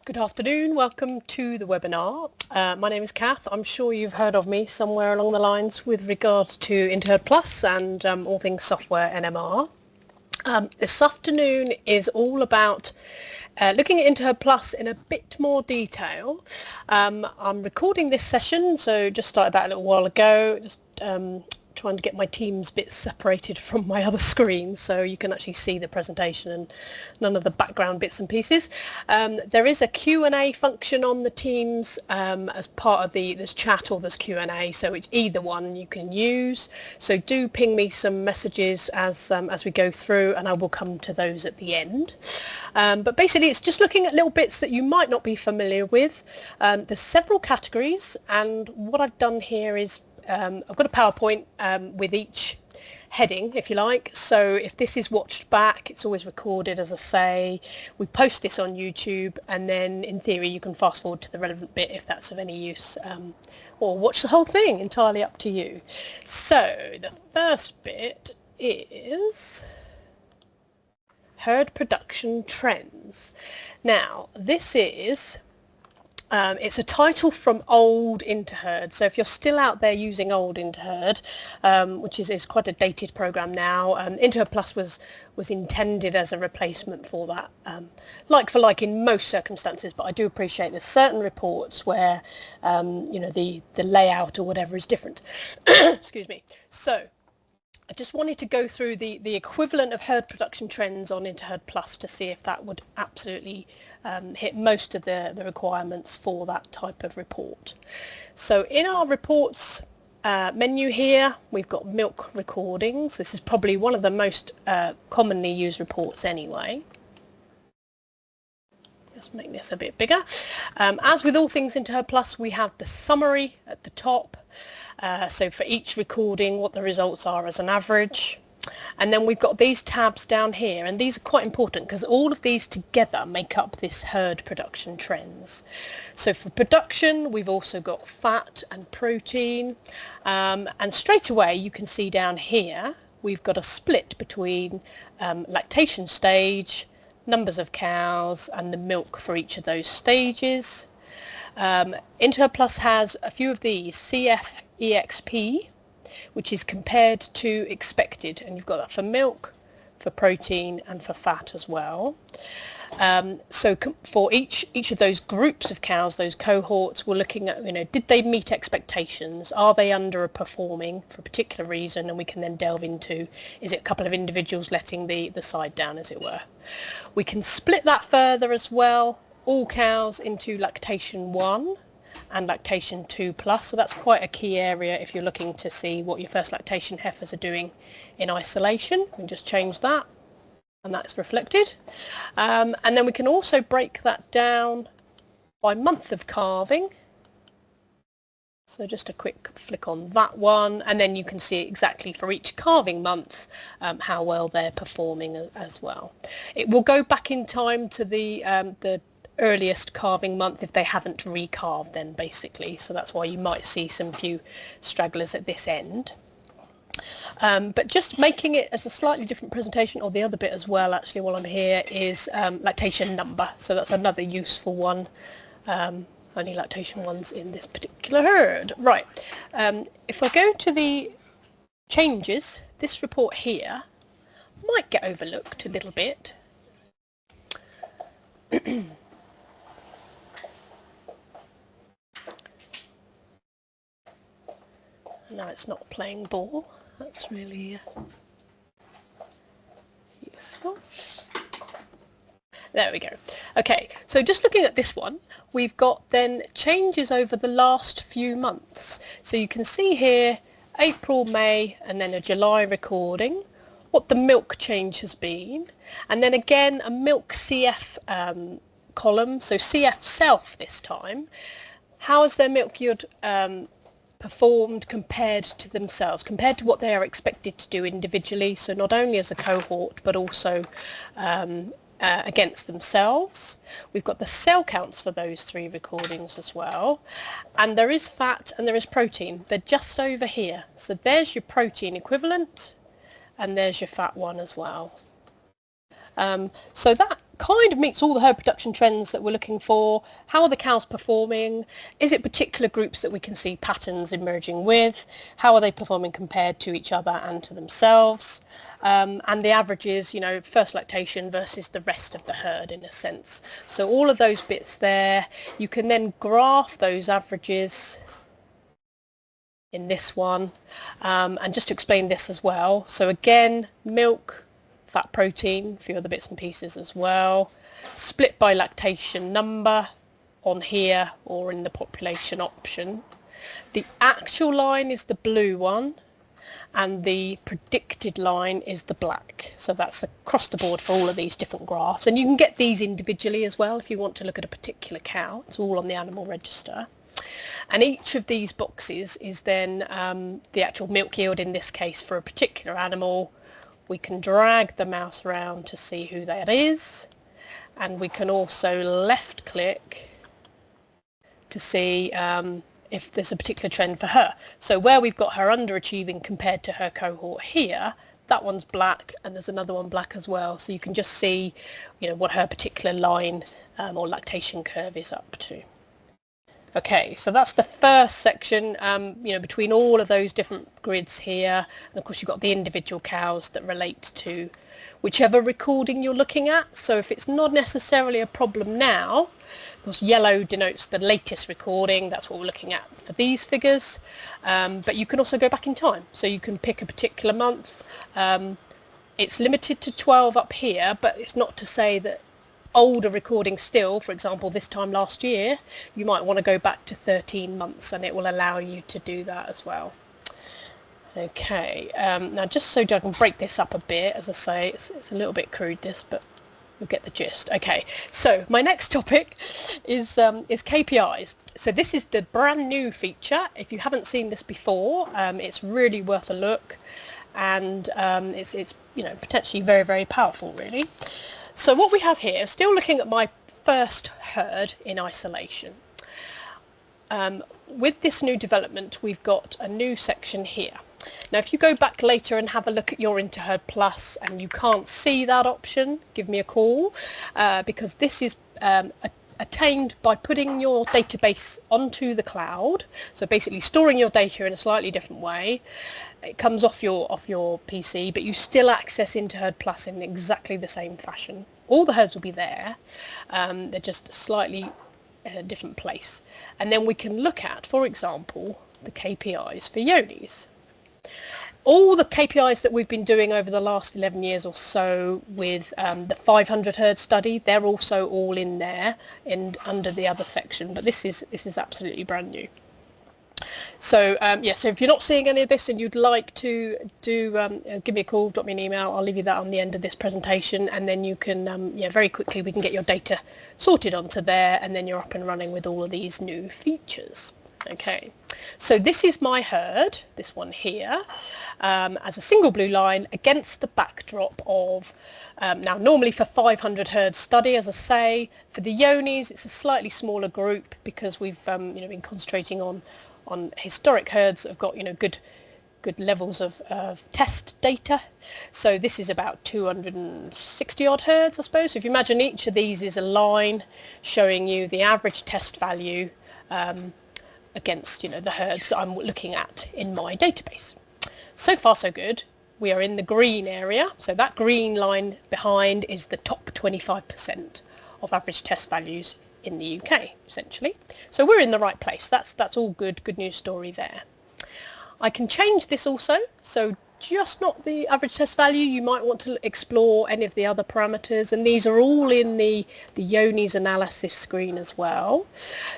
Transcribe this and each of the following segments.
Good afternoon, welcome to the webinar. My name is Kath. I'm sure you've heard of me somewhere along the lines with regards to InterHerd Plus and all things software NMR. This afternoon is all about looking at InterHerd Plus in a bit more detail. I'm recording this session, so just started that a little while ago. Just trying to get my Teams bits separated from my other screen so you can actually see the presentation and none of the background bits and pieces. There is a Q&A function on the Teams as part of this chat or this Q&A, so it's either one you can use. So do ping me some messages as we go through, and I will come to those at the end. But basically it's just looking at little bits that you might not be familiar with. There's several categories, and what I've done here is I've got a PowerPoint with each heading, if you like, so if this is watched back, it's always recorded, as I say. We post this on YouTube, and then in theory you can fast forward to the relevant bit if that's of any use, or watch the whole thing, entirely up to you. So the first bit is herd production trends. Now this is it's a title from old InterHerd, so if you're still out there using old InterHerd, which is quite a dated program now, InterHerd Plus was intended as a replacement for that, like for like in most circumstances, but I do appreciate there's certain reports where you know, the layout or whatever is different. Excuse me. So I just wanted to go through the equivalent of herd production trends on InterHerd Plus to see if that would absolutely hit most of the requirements for that type of report. So in our reports menu here, we've got milk recordings. This is probably one of the most commonly used reports anyway. Let's make this a bit bigger. As with all things InterHerd Plus, we have the summary at the top. So for each recording, what the results are as an average. And then we've got these tabs down here, and these are quite important because all of these together make up this herd production trends. So for production, we've also got fat and protein, and straight away you can see down here we've got a split between lactation stage, numbers of cows, and the milk for each of those stages. InterHerd Plus has a few of these, CF-EXP, which is compared to expected, and you've got that for milk, for protein, and for fat as well. So for each of those groups of cows, those cohorts, we're looking at, you know, did they meet expectations? Are they underperforming for a particular reason? And we can then delve into, is it a couple of individuals letting the side down, as it were? We can split that further as well, all cows into lactation 1 and lactation 2+, so that's quite a key area if you're looking to see what your first lactation heifers are doing in isolation. We can just change that, and that's reflected. And then we can also break that down by month of calving. So just a quick flick on that one, and then you can see exactly for each calving month how well they're performing as well. It will go back in time to the earliest calving month if they haven't recalved then, basically, so that's why you might see some few stragglers at this end. But just making it as a slightly different presentation, or the other bit as well actually while I'm here, is lactation number, so that's another useful one. Only lactation ones in this particular herd. Right, if I go to the changes, this report here might get overlooked a little bit. No, it's not playing ball. That's really useful. There we go. Okay, so just looking at this one, we've got then changes over the last few months. So you can see here April, May, and then a July recording, what the milk change has been, and then again a milk CF column, so CF self this time. How has their milk yield performed compared to themselves, compared to what they are expected to do individually, so not only as a cohort but also against themselves. We've got the cell counts for those 3 recordings as well, and there is fat and there is protein. They're just over here, so there's your protein equivalent and there's your fat one as well. So that kind of meets all the herd production trends that we're looking for. How are the cows performing? Is it particular groups that we can see patterns emerging with? How are they performing compared to each other and to themselves? And the averages, first lactation versus the rest of the herd in a sense. So all of those bits there, you can then graph those averages in this one. And just to explain this as well, so again, milk, fat, protein, a few other bits and pieces as well, split by lactation number on here or in the population option. The actual line is the blue one and the predicted line is the black. So that's across the board for all of these different graphs, and you can get these individually as well if you want to look at a particular cow. It's all on the animal register. And each of these boxes is then the actual milk yield in this case for a particular animal. We can drag the mouse around to see who that is, and we can also left click to see if there's a particular trend for her. So where we've got her underachieving compared to her cohort here, that one's black and there's another one black as well. So you can just see what her particular line or lactation curve is up to. Okay, so that's the first section, between all of those different grids here. And of course you've got the individual cows that relate to whichever recording you're looking at. So if it's not necessarily a problem now, of course yellow denotes the latest recording, that's what we're looking at for these figures. But you can also go back in time. So you can pick a particular month. It's limited to 12 up here, but it's not to say that older recordings still, for example this time last year, you might want to go back to 13 months and it will allow you to do that as well. Okay, now just so I can break this up a bit, as I say, it's a little bit crude this, but you'll get the gist. Okay, so my next topic is KPIs. So this is the brand new feature. If you haven't seen this before, it's really worth a look, and it's potentially very, very powerful really. So what we have here, still looking at my first herd in isolation. With this new development, we've got a new section here. Now if you go back later and have a look at your InterHerd Plus and you can't see that option, give me a call, because this is attained by putting your database onto the cloud. So basically storing your data in a slightly different way. It comes off your PC, but you still access InterHerd Plus in exactly the same fashion. All the herds will be there, they're just slightly in a different place. And then we can look at, for example, the KPIs for yonis. All the KPIs that we've been doing over the last 11 years or so with the 500 herd study, they're also all in there under the other section, but this is absolutely brand new. So so if you're not seeing any of this and you'd like to give me a call, drop me an email, I'll leave you that on the end of this presentation, and then you can very quickly we can get your data sorted onto there, and then you're up and running with all of these new features. Okay, so this is my herd, this one here, as a single blue line against the backdrop of, now normally for 500 herd study, as I say, for the yonis it's a slightly smaller group because we've been concentrating on historic herds that have got good levels of test data. So this is about 260 odd herds, I suppose. So if you imagine each of these is a line showing you the average test value against the herds that I'm looking at in my database. So far so good. We are in the green area, so that green line behind is the top 25% of average test values in the UK, essentially. So we're in the right place. That's all good news story there. I can change this also, so just not the average test value, you might want to explore any of the other parameters, and these are all in the yonis analysis screen as well.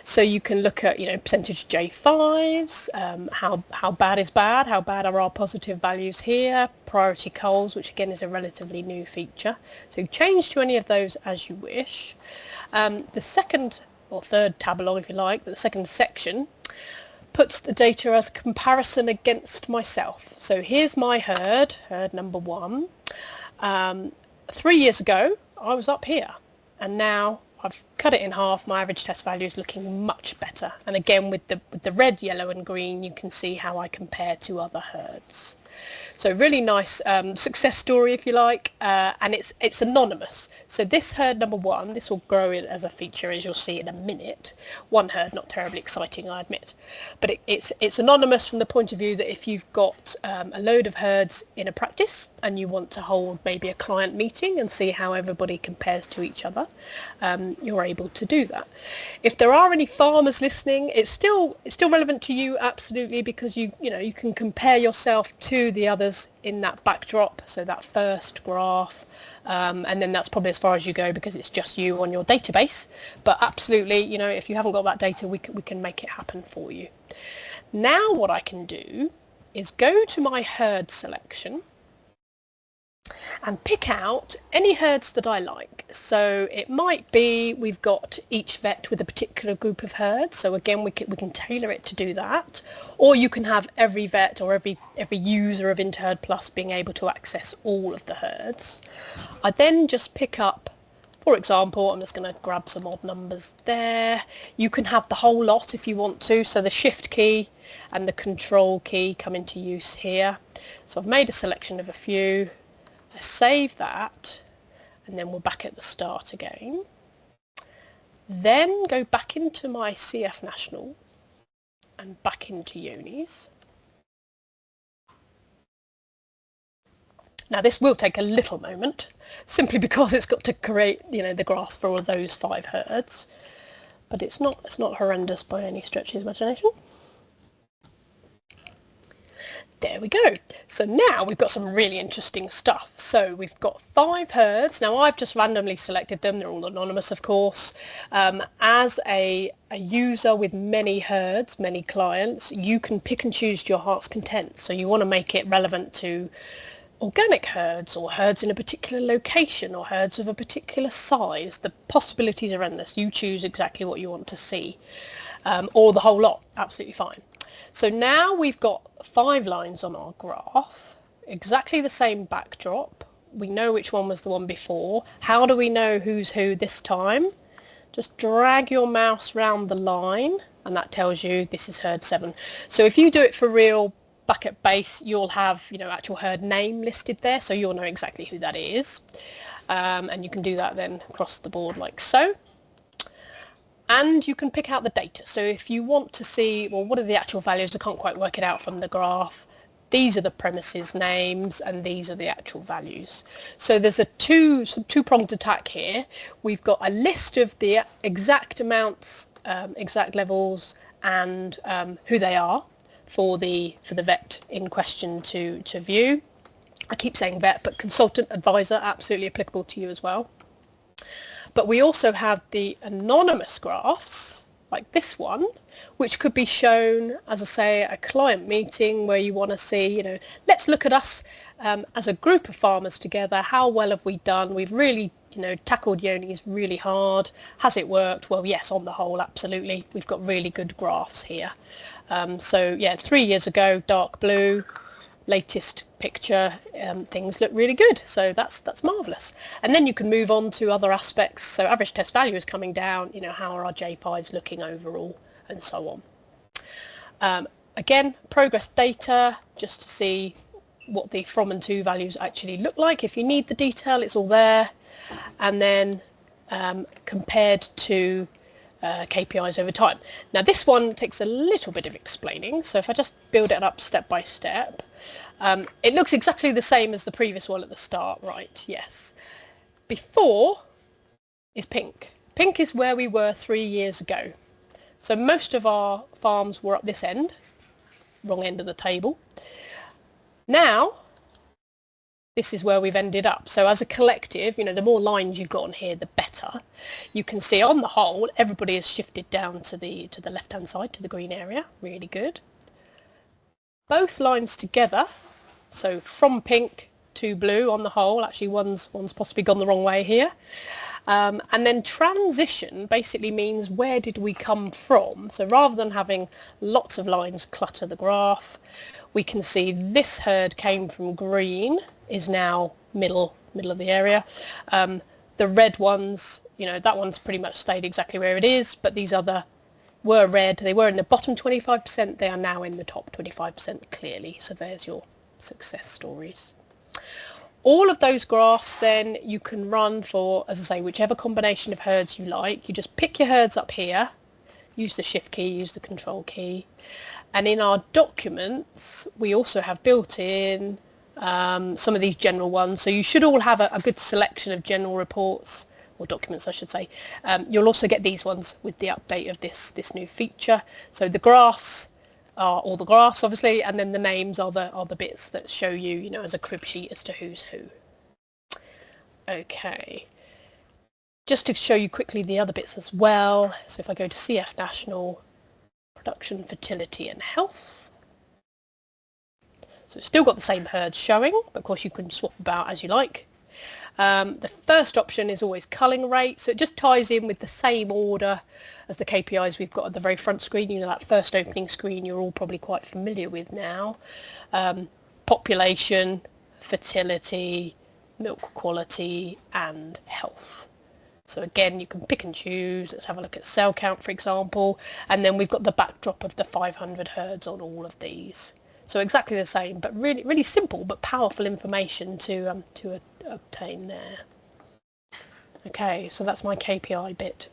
So you can look at percentage J5s, how bad is bad, how bad are our positive values here, priority culls, which again is a relatively new feature. So change to any of those as you wish. The second or third tab along if you like, but the second section puts the data as comparison against myself. So here's my herd number 1. 3 years ago I was up here, and now I've cut it in half. My average test value is looking much better, and again with the red, yellow and green you can see how I compare to other herds. So really nice success story, if you like, and it's anonymous. So this herd number 1, this will grow in as a feature, as you'll see in a minute. One herd, not terribly exciting, I admit, but it's anonymous from the point of view that if you've got a load of herds in a practice and you want to hold maybe a client meeting and see how everybody compares to each other, you're able to do that. If there are any farmers listening, it's still relevant to you, absolutely, because you can compare yourself to the others in that backdrop, so that first graph, and then that's probably as far as you go because it's just you on your database. But absolutely, if you haven't got that data, we can make it happen for you. Now what I can do is go to my herd selection and pick out any herds that I like. So it might be we've got each vet with a particular group of herds, so again we can tailor it to do that, or you can have every vet or every user of InterHerd Plus being able to access all of the herds. I then just pick up, for example, I'm just going to grab some odd numbers there. You can have the whole lot if you want to, so the shift key and the control key come into use here. So I've made a selection of a few. I save that, and then we're back at the start again. Then go back into my CF National and back into Unis. Now this will take a little moment, simply because it's got to create, the graphs for all of those 5 herds, but it's not horrendous by any stretch of the imagination. There we go. So now we've got some really interesting stuff. So we've got 5 herds. Now I've just randomly selected them. They're all anonymous, of course. As a user with many herds, many clients, you can pick and choose to your heart's content. So you want to make it relevant to organic herds, or herds in a particular location, or herds of a particular size. The possibilities are endless. You choose exactly what you want to see, or the whole lot. Absolutely fine. So now we've got 5 lines on our graph, exactly the same backdrop. We know which one was the one before. How do we know who's who this time? Just drag your mouse round the line and that tells you this is herd 7. So if you do it for real back at base, you'll have actual herd name listed there, so you'll know exactly who that is. And you can do that then across the board like so. And you can pick out the data. So if you want to see, well, what are the actual values? I can't quite work it out from the graph. These are the premises names and these are the actual values. So there's a two-pronged attack here. We've got a list of the exact amounts, exact levels, and who they are for the vet in question to view. I keep saying vet, but consultant, advisor, absolutely applicable to you as well. But we also have the anonymous graphs, like this one, which could be shown, as I say, at a client meeting where you want to see, let's look at us as a group of farmers together. How well have we done? We've really, tackled Yonis really hard. Has it worked? Well, yes, on the whole, absolutely. We've got really good graphs here. So yeah, 3 years ago, dark blue. Latest picture, things look really good, so that's marvellous. And then you can move on to other aspects. So average test value is coming down, how are our KPIs looking overall, and so on. Again, progress data, just to see what the from and to values actually look like. If you need the detail, it's all there. And then compared to KPIs over time. Now this one takes a little bit of explaining, so if I just build it up step by step, it looks exactly the same as the previous one at the start, right? Yes. Before is pink. Pink is where we were 3 years ago. So most of our farms were up this end, wrong end of the table. Now this is where we've ended up. So as a collective, the more lines you've got on here, the better. You can see on the whole, everybody has shifted down to the left-hand side, to the green area. Really good. Both lines together, so from pink to blue on the whole, actually one's possibly gone the wrong way here. And then transition basically means where did we come from? So rather than having lots of lines clutter the graph, we can see this herd came from green, is now middle of the area. The red ones, that one's pretty much stayed exactly where it is, but these other were red. They were in the bottom 25%. They are now in the top 25% clearly. So there's your success stories. All of those graphs then you can run for, as I say, whichever combination of herds you like. You just pick your herds up here, use the shift key, use the control key, and in our documents we also have built in some of these general ones, so you should all have a good selection of general reports, or documents I should say. You'll also get these ones with the update of this new feature. So the graphs are all the graphs obviously, and then the names are the bits that show you, you know, as a crib sheet as to who's who. Okay, just to show you quickly the other bits as well. So if I go to CF National, Production, Fertility and Health, so it's still got the same herds showing, but of course you can swap about as you like. The first option is always culling rate, so it just ties in with the same order as the KPIs we've got at the very front screen. You know, that first opening screen you're all probably quite familiar with now. Population, fertility, milk quality and health. So again, you can pick and choose. Let's have a look at cell count, for example, and then we've got the backdrop of the 500 herds on all of these. So exactly the same, but really simple but powerful information to obtain there. Okay, so that's my KPI bit.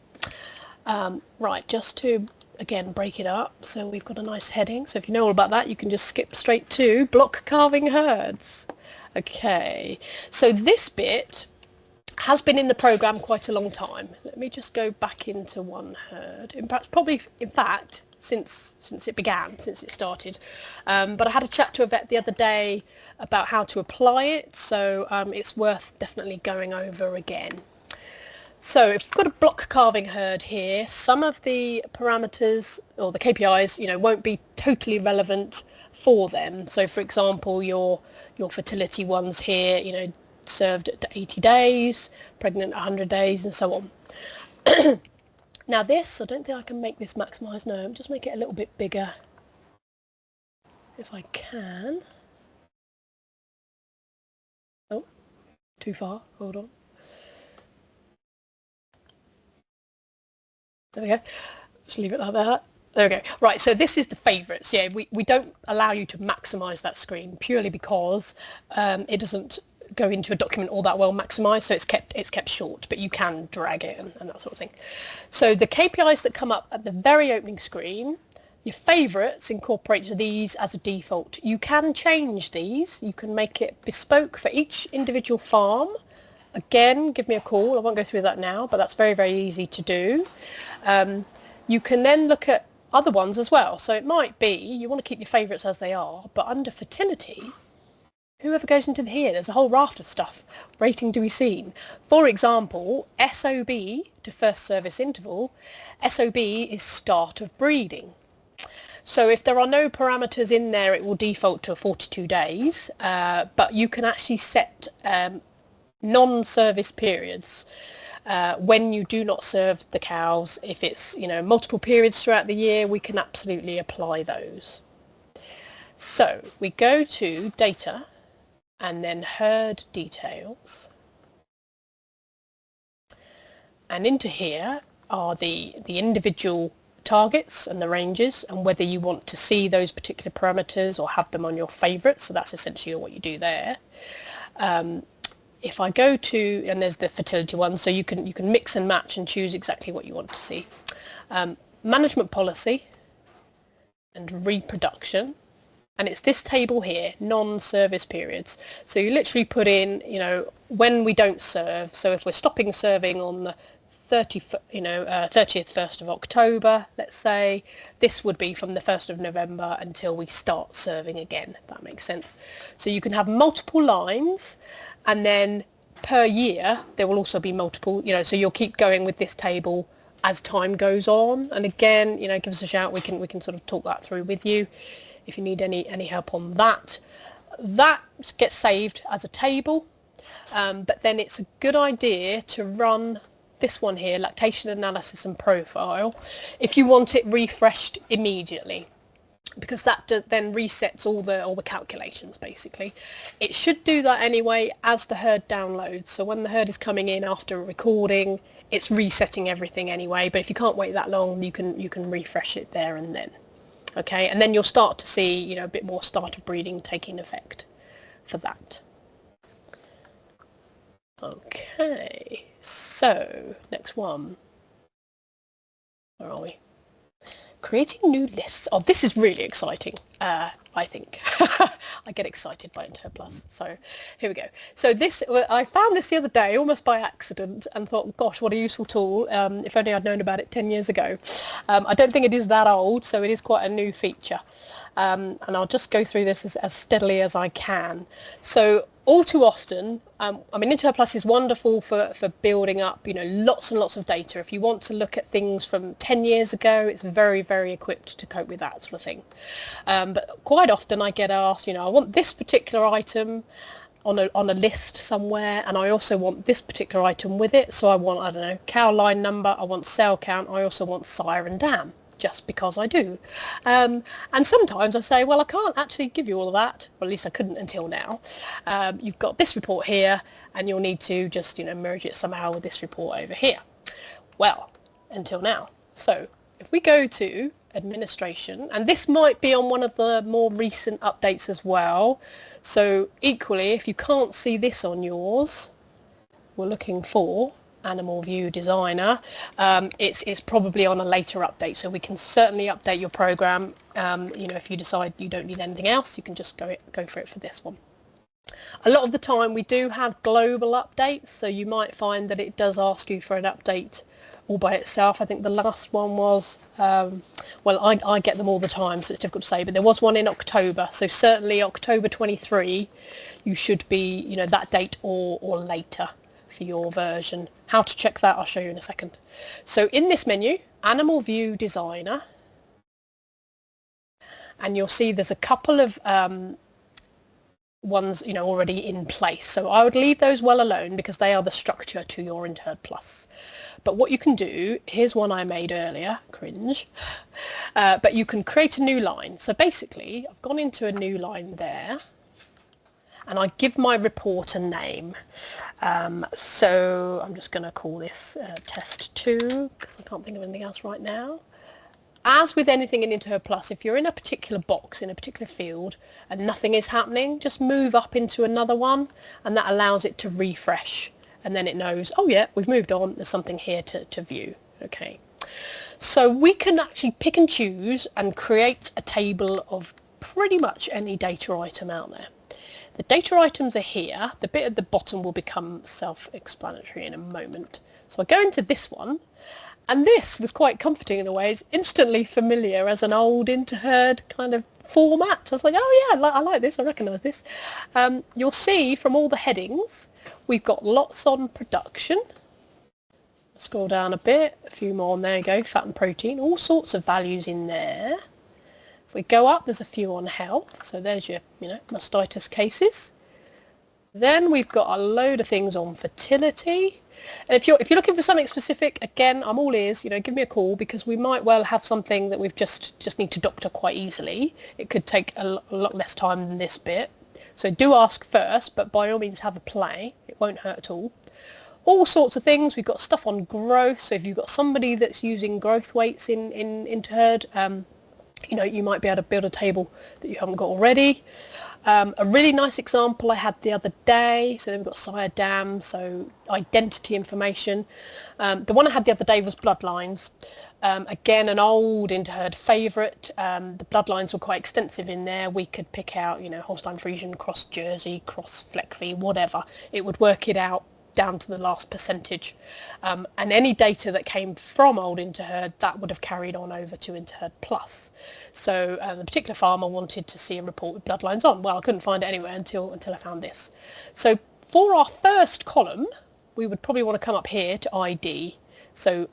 Right, just to again break it up, so we've got a nice heading. So if you know all about that, you can just skip straight to block calving herds. Okay, so this bit has been in the program quite a long time. Let me just go back into one herd. In fact, since it began, since it started. But I had a chat to a vet the other day about how to apply it, so it's worth definitely going over again. So if you've got a block calving herd here, some of the parameters or the KPIs, you know, won't be totally relevant for them. So for example, your fertility ones here, you know, served at 80 days, pregnant 100 days and so on. Now this, I don't think I can make this maximise. No, just make it a little bit bigger if I can. Oh, too far, hold on. There we go, just leave it like that. There we go. Right, so this is the favourites. Yeah, we don't allow you to maximise that screen purely because it doesn't go into a document all that well maximised, so it's kept short, but you can drag it and that sort of thing. So the KPIs that come up at the very opening screen, your favourites incorporate these as a default. You can change these, you can make it bespoke for each individual farm. Again, give me a call, I won't go through that now, but that's very easy to do. You can then look at other ones as well, so it might be you want to keep your favourites as they are, but under fertility, whoever goes into here, there's a whole raft of stuff. Rating to be seen. For example, SOB to first service interval, SOB is start of breeding. So if there are no parameters in there, it will default to 42 days, but you can actually set non-service periods when you do not serve the cows. If it's, you know, multiple periods throughout the year, we can absolutely apply those. So we go to data, and then herd details, and into here are the individual targets and the ranges, and whether you want to see those particular parameters or have them on your favourites. So that's essentially what you do there. If I go to, and there's the fertility one, so you can mix and match and choose exactly what you want to see. Management policy and reproduction. And it's this table here, non-service periods. So you literally put in, you know, when we don't serve. So if we're stopping serving on the 30th, 1st of October, let's say, this would be from the 1st of November until we start serving again, if that makes sense. So you can have multiple lines, and then per year there will also be multiple, you know, so you'll keep going with this table as time goes on. And again, you know, give us a shout, we can sort of talk that through with you if you need any help on that. That gets saved as a table, but then it's a good idea to run this one here, lactation analysis and profile, if you want it refreshed immediately, because that then resets all the calculations basically. It should do that anyway as the herd downloads, so when the herd is coming in after a recording, it's resetting everything anyway, but if you can't wait that long, you can refresh it there and then. Okay, and then you'll start to see, you know, a bit more start of breeding taking effect. for that. Okay, so next one. Where are we? Creating new lists. Oh, this is really exciting, I think. I get excited by InterHerd Plus. So here we go. So this, I found this the other day almost by accident and thought, gosh, what a useful tool. If only I'd known about it 10 years ago. I don't think it is that old, so it is quite a new feature. And I'll just go through this as steadily as I can. So all too often, I mean, InterHerd Plus is wonderful for building up, lots and lots of data. If you want to look at things from 10 years ago, it's very, very equipped to cope with that sort of thing. But quite often I get asked, I want this particular item on a list somewhere, and I also want this particular item with it. So I want, I don't know, cow line number, I want cell count, I also want sire and dam, just because I do. And sometimes I say, well, I can't actually give you all of that, or at least I couldn't until now. You've got this report here, and you'll need to just, merge it somehow with this report over here. Well, until now. So if we go to administration, and this might be on one of the more recent updates as well. So equally, if you can't see this on yours, we're looking for Animal View Designer. It's probably on a later update, so we can certainly update your program. If you decide you don't need anything else, you can just go for it for this one. A lot of the time we do have global updates, so you might find that it does ask you for an update all by itself. I think the last one was, well, I get them all the time, so it's difficult to say, but there was one in October, so certainly October 23 you should be, that date or later for your version. How to check that I'll show you in a second. So in this menu, Animal View Designer, and you'll see there's a couple of ones already in place, so I would leave those well alone because they are the structure to your InterHerd Plus. But what you can do, here's one I made earlier, cringe, but you can create a new line. So basically I've gone into a new line there, and I give my report a name. So I'm just going to call this test 2 because I can't think of anything else right now. As with anything in InterHerd Plus, if you're in a particular box, in a particular field, and nothing is happening, just move up into another one, and that allows it to refresh. And then it knows, oh yeah, we've moved on, there's something here to view. Okay. So we can actually pick and choose and create a table of pretty much any data item out there. The data items are here. The bit at the bottom will become self-explanatory in a moment. So I go into this one, and this was quite comforting in a way. It's instantly familiar as an old InterHerd kind of format. I was like, oh yeah, I like this, I recognise this. You'll see from all the headings, we've got lots on production. Scroll down a bit, a few more, and there you go, fat and protein, all sorts of values in there. If we go up, there's a few on health, so there's your, mastitis cases. Then we've got a load of things on fertility. And if you're looking for something specific, again, I'm all ears, give me a call, because we might well have something that we've just need to doctor quite easily. It could take a lot less time than this bit. So do ask first, but by all means have a play. It won't hurt at all. All sorts of things. We've got stuff on growth. So if you've got somebody that's using growth weights in InterHerd, you might be able to build a table that you haven't got already. A really nice example I had the other day, so then we've got sire dam, so identity information. The one I had the other day was bloodlines. Again, an old InterHerd favourite. The bloodlines were quite extensive in there. We could pick out, Holstein Friesian, cross Jersey, cross Fleckvieh, whatever. It would work it out down to the last percentage. And any data that came from old InterHerd, that would have carried on over to InterHerd Plus. So the particular farmer wanted to see a report with bloodlines on. Well, I couldn't find it anywhere until I found this. So for our first column, we would probably want to come up here to ID. So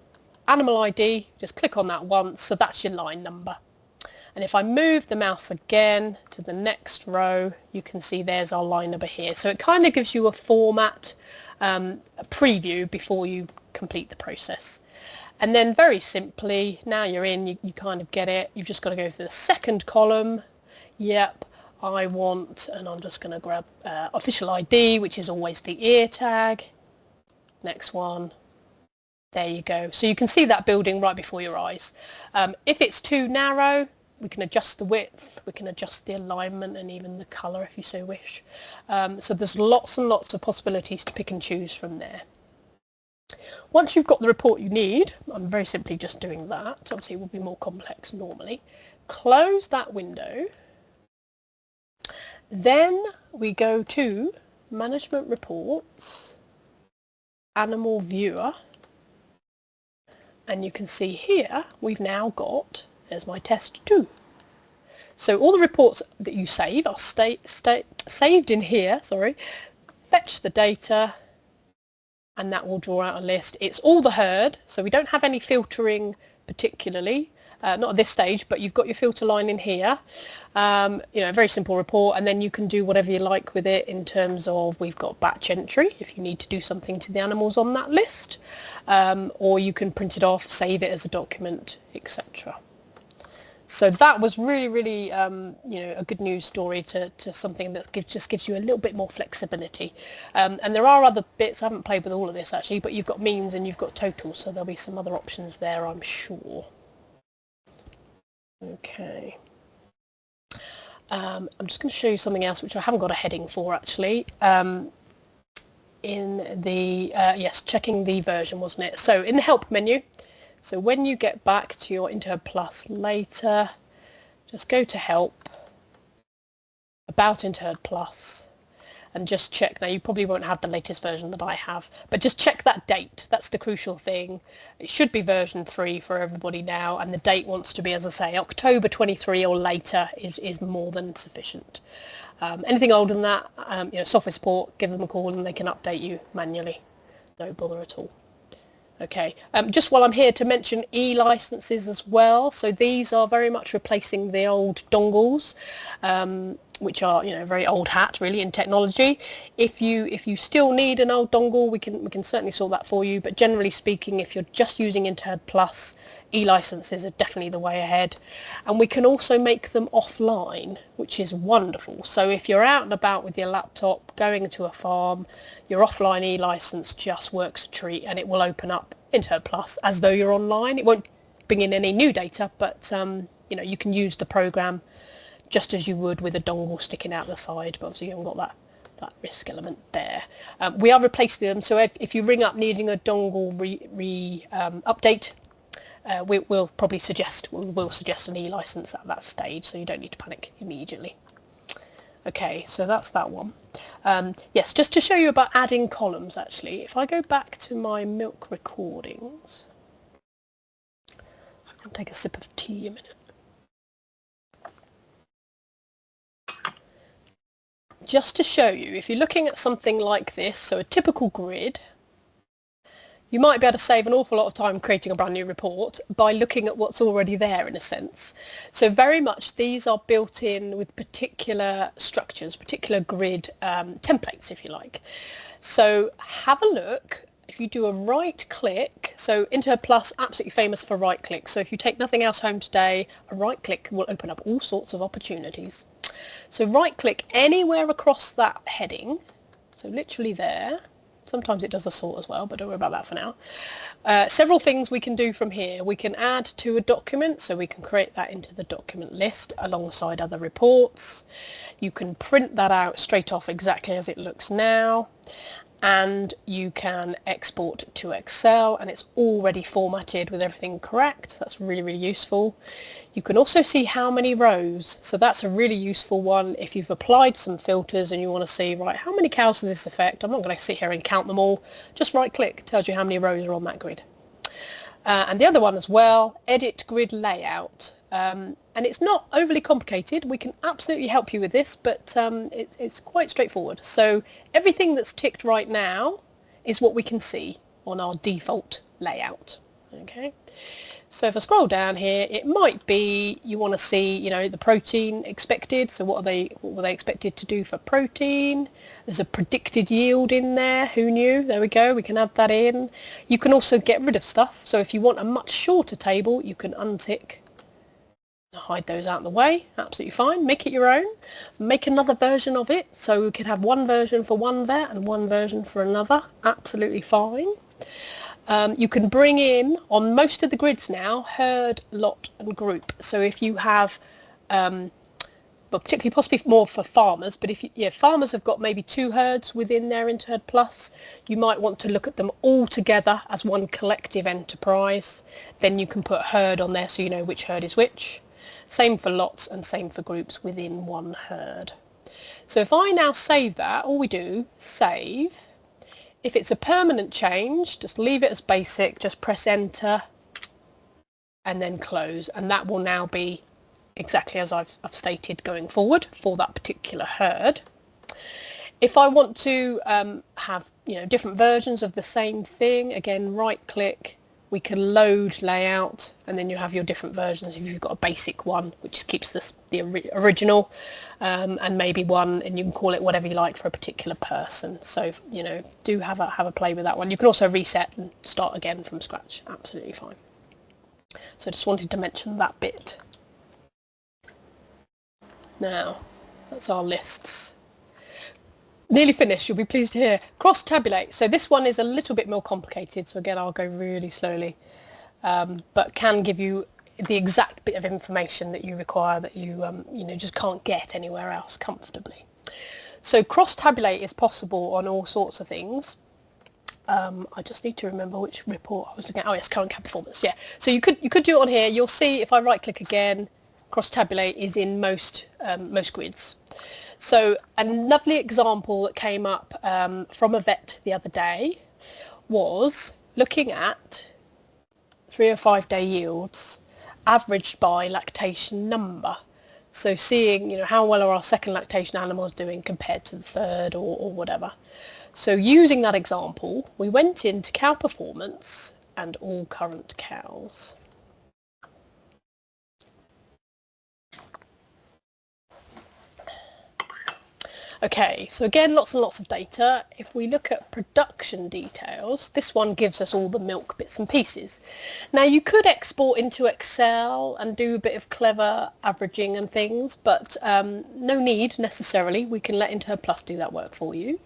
animal ID, just click on that once, so that's your line number. And if I move the mouse again to the next row, you can see there's our line number here. So it kind of gives you a format, a preview before you complete the process. And then very simply, now you're in, you kind of get it. You've just got to go to the second column. Yep, I want, and I'm just going to grab official ID, which is always the ear tag. Next one. There you go. So you can see that building right before your eyes. If it's too narrow, we can adjust the width, we can adjust the alignment and even the colour if you so wish. So there's lots and lots of possibilities to pick and choose from there. Once you've got the report you need, I'm very simply just doing that, obviously it will be more complex normally, close that window, then we go to Management Reports, Animal Viewer, and you can see here we've now got, there's my test 2. So all the reports that you save are saved in here, fetch the data, and that will draw out a list. It's all the herd, so we don't have any filtering particularly, not at this stage, but you've got your filter line in here. A very simple report, and then you can do whatever you like with it in terms of, we've got batch entry if you need to do something to the animals on that list, or you can print it off, save it as a document, etc. So that was really, a good news story to something that just gives you a little bit more flexibility. And there are other bits, I haven't played with all of this actually, but you've got means and you've got totals, so there'll be some other options there, I'm sure. Okay. I'm just going to show you something else which I haven't got a heading for actually. In the, yes, checking the version, wasn't it? So in the help menu, so when you get back to your InterHerd Plus later, just go to help, about InterHerd Plus, and just check. Now you probably won't have the latest version that I have, but just check that date. That's the crucial thing. It should be version 3 for everybody now, and the date wants to be, as I say, October 23 or later is more than sufficient. Anything older than that, software support, give them a call and they can update you manually. No bother at all. Okay, just while I'm here to mention e-licenses as well. So these are very much replacing the old dongles, which are, very old hat really in technology. If you still need an old dongle, we can certainly sort that for you. But generally speaking, if you're just using InterHerd Plus, e-licenses are definitely the way ahead. And we can also make them offline, which is wonderful. So if you're out and about with your laptop, going to a farm, your offline e-license just works a treat, and it will open up InterHerd Plus as though you're online. It won't bring in any new data, but you can use the program just as you would with a dongle sticking out the side, but obviously you haven't got that risk element there. We are replacing them, so if you ring up needing a dongle update, we'll suggest an e-license at that stage, so you don't need to panic immediately. Okay, so that's that one. Yes, just to show you about adding columns actually, if I go back to my milk recordings, I can take a sip of tea a minute. Just to show you, if you're looking at something like this, so a typical grid, you might be able to save an awful lot of time creating a brand new report by looking at what's already there in a sense. So very much these are built in with particular structures, particular grid templates if you like. So have a look. If you do a right click, so InterHerd Plus, absolutely famous for right click. So if you take nothing else home today, a right click will open up all sorts of opportunities. So right click anywhere across that heading, so literally there. Sometimes it does a sort as well, but don't worry about that for now. Several things we can do from here. We can add to a document, so we can create that into the document list alongside other reports. You can print that out straight off exactly as it looks now. And you can export to Excel, and it's already formatted with everything correct. That's really useful. You can also see how many rows, so that's a really useful one if you've applied some filters and you want to see, right, how many cows does this affect? I'm not going to sit here and count them all. Just right click, tells you how many rows are on that grid. And the other one as well, edit grid layout. And it's not overly complicated. We can absolutely help you with this, but it's quite straightforward. So everything that's ticked right now is what we can see on our default layout. Okay. So if I scroll down here, it might be you want to see, the protein expected. So what were they expected to do for protein? There's a predicted yield in there. Who knew? There we go. We can add that in. You can also get rid of stuff. So if you want a much shorter table, you can untick, hide those out of the way. Absolutely fine. Make it your own. Make another version of it. So we can have one version for one vet and one version for another. Absolutely fine. You can bring in, on most of the grids now, herd, lot and group. So if you have, well, particularly possibly more for farmers, but if farmers have got maybe 2 herds within their InterHerd Plus, you might want to look at them all together as one collective enterprise. Then you can put herd on there so you know which herd is which. Same for lots and same for groups within one herd. So if I now save that, all we do, save. If it's a permanent change, just leave it as basic, just press enter and then close, and that will now be exactly as I've stated going forward for that particular herd. If I want to have different versions of the same thing, again right click, we can load layout, and then you have your different versions. If you've got a basic one which keeps the original, and maybe one, and you can call it whatever you like for a particular person. So do have a play with that one. You can also reset and start again from scratch, absolutely fine. So just wanted to mention that bit. Now that's our lists. Nearly finished, you'll be pleased to hear. Cross tabulate. So this one is a little bit more complicated, so again I'll go really slowly, but can give you the exact bit of information that you require that you just can't get anywhere else comfortably. So cross tabulate is possible on all sorts of things. I just need to remember which report I was looking at. Oh yes, current CAP performance. Yeah. So you could do it on here. You'll see if I right click again, cross tabulate is in most grids. So a lovely example that came up from a vet the other day was looking at 3 or 5 day yields averaged by lactation number. So seeing how well are our second lactation animals doing compared to the third or whatever. So using that example, we went into cow performance and all current cows. Okay, so again, lots and lots of data. If we look at production details, this one gives us all the milk bits and pieces. Now you could export into Excel and do a bit of clever averaging and things, but no need necessarily. We can let InterHerd Plus do that work for you.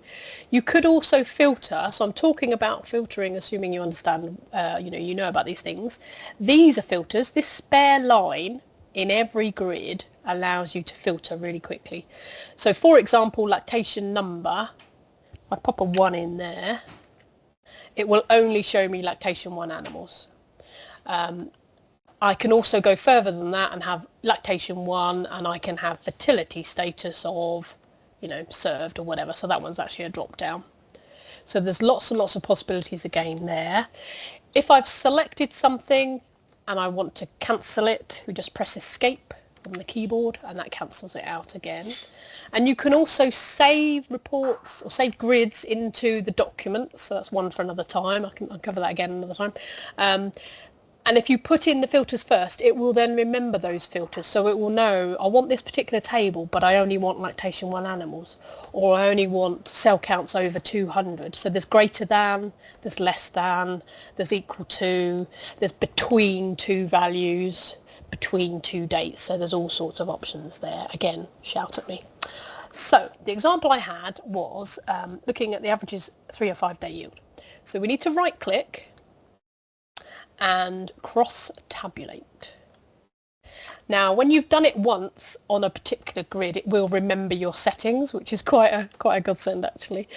You could also filter, so I'm talking about filtering, assuming you understand, you know about these things. These are filters. This spare line in every grid allows you to filter really quickly. So for example, lactation number, I pop a 1 in there, it will only show me lactation 1 animals. I can also go further than that and have lactation 1, and I can have fertility status of, served or whatever. So that one's actually a drop down. So there's lots and lots of possibilities again there. If I've selected something and I want to cancel it, we just press escape on the keyboard and that cancels it out again. And you can also save reports or save grids into the document, so that's one for another time. I'll cover that again another time. And if you put in the filters first, it will then remember those filters, so it will know I want this particular table but I only want lactation 1 animals, or I only want cell counts over 200. So there's greater than, there's less than, there's equal to, there's between 2 values, between 2 dates, so there's all sorts of options there. Again, shout at me. So the example I had was looking at the averages 3 or 5 day yield. So we need to right click and cross tabulate. Now when you've done it once on a particular grid, it will remember your settings, which is quite a godsend actually.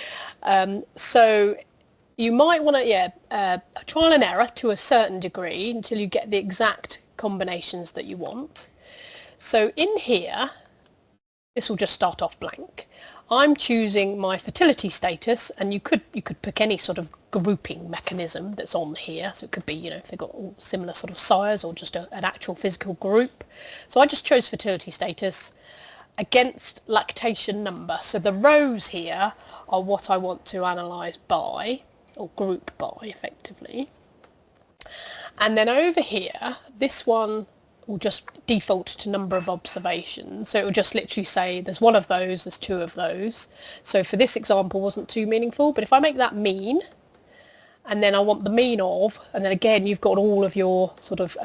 So you might want to trial and error to a certain degree until you get the exact combinations that you want. So in here, this will just start off blank. I'm choosing my fertility status, and you could pick any sort of grouping mechanism that's on here. So it could be, if they've got all similar sort of size or just an actual physical group. So I just chose fertility status against lactation number. So the rows here are what I want to analyse by, or group by effectively. And then over here, this one will just default to number of observations. So it will just literally say there's 1 of those, there's 2 of those. So for this example wasn't too meaningful, but if I make that mean, and then I want the mean of, and then again you've got all of your sort of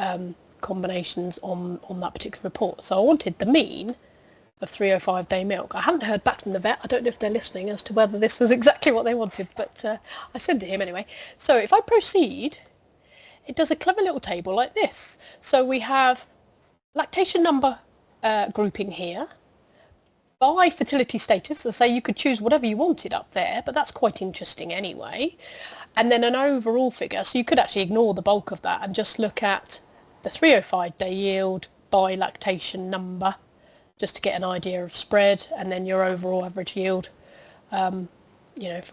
combinations on that particular report. So I wanted the mean of 305-day milk. I haven't heard back from the vet. I don't know if they're listening as to whether this was exactly what they wanted, but I sent it to him anyway. So if I proceed, it does a clever little table like this. So we have lactation number grouping here, by fertility status, so say you could choose whatever you wanted up there, but that's quite interesting anyway. And then an overall figure, so you could actually ignore the bulk of that and just look at the 305-day yield by lactation number, just to get an idea of spread, and then your overall average yield, for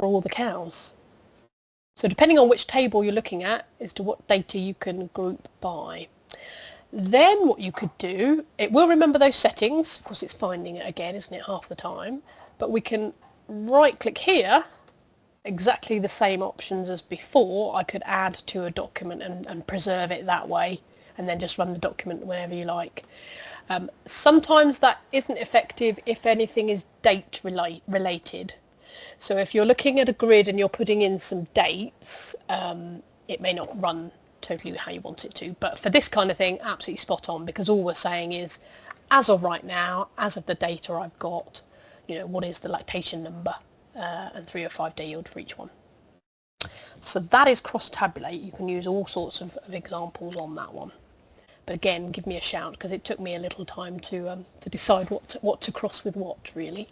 all the cows. So depending on which table you're looking at as to what data you can group by. Then what you could do, it will remember those settings, of course it's finding it again, isn't it, half the time, but we can right click here, exactly the same options as before. I could add to a document and preserve it that way, and then just run the document whenever you like. Sometimes that isn't effective if anything is date related. So if you're looking at a grid and you're putting in some dates, it may not run totally how you want it to, but for this kind of thing, absolutely spot on, because all we're saying is, as of right now, as of the data I've got, what is the lactation number and 305-day yield for each one. So that is cross-tabulate. You can use all sorts of examples on that one. But again, give me a shout, because it took me a little time to decide what to cross with what, really.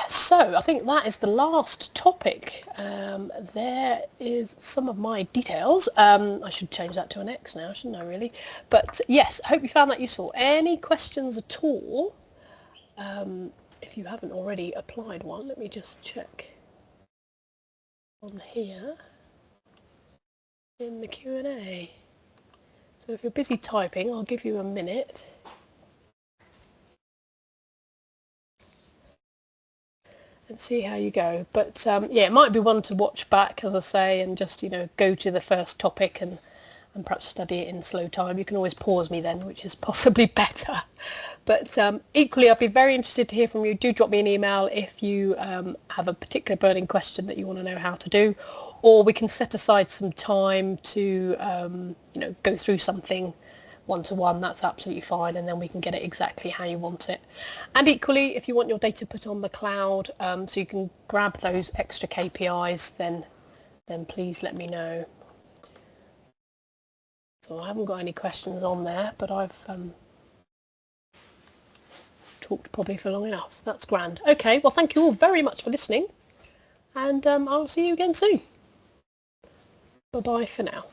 So I think that is the last topic. There is some of my details. I should change that to an X now, shouldn't I, really? But yes, I hope you found that useful. Any questions at all? If you haven't already applied one, let me just check on here in the Q&A. So if you're busy typing, I'll give you a minute. And see how you go. But it might be one to watch back, as I say, and just go to the first topic and perhaps study it in slow time. You can always pause me then, which is possibly better. But equally, I'd be very interested to hear from you. Do drop me an email if you have a particular burning question that you want to know how to do, or we can set aside some time to go through something one-to-one. That's absolutely fine, and then we can get it exactly how you want it. And equally, if you want your data put on the cloud, so you can grab those extra KPIs, then please let me know. So I haven't got any questions on there, but I've talked probably for long enough. That's grand. Okay, well, thank you all very much for listening, and I'll see you again soon. Bye-bye for now.